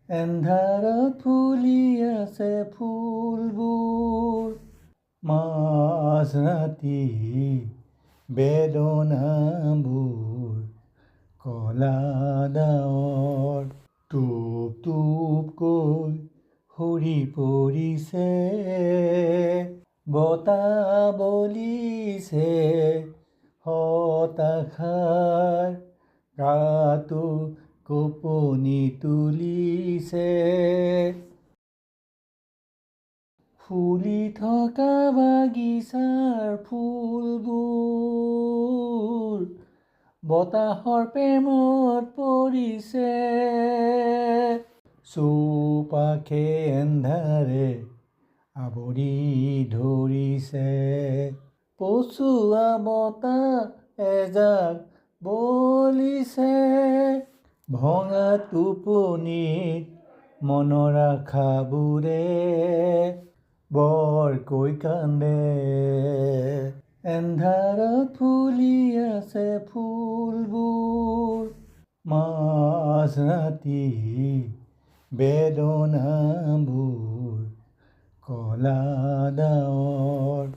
এন্ধাৰত ফুলি আছে ফুলবোৰ মাঝৰাতি বেদনাবোৰ কলা ডাৱৰ টুপ টুপকৈ সৰি পৰিছে বতাহ বলিছে হতাশাৰ গাটো কঁপনি তুলিছে ফুলি থকা বাগিচাৰ ফুলবোৰ বতাহৰ প্ৰেমত পৰিছে চৌপাশে এন্ধাৰে আৱৰি ধৰিছে পচোৱা বতাহ এজাক বলিছে ভঙা টোপনিত মনৰ আশাবোৰে বৰকৈ কান্দে এন্ধাৰত ফুলি আছে ফুলবোৰ মাঝৰাতি বেদনাবোৰ কলা ডাৱৰ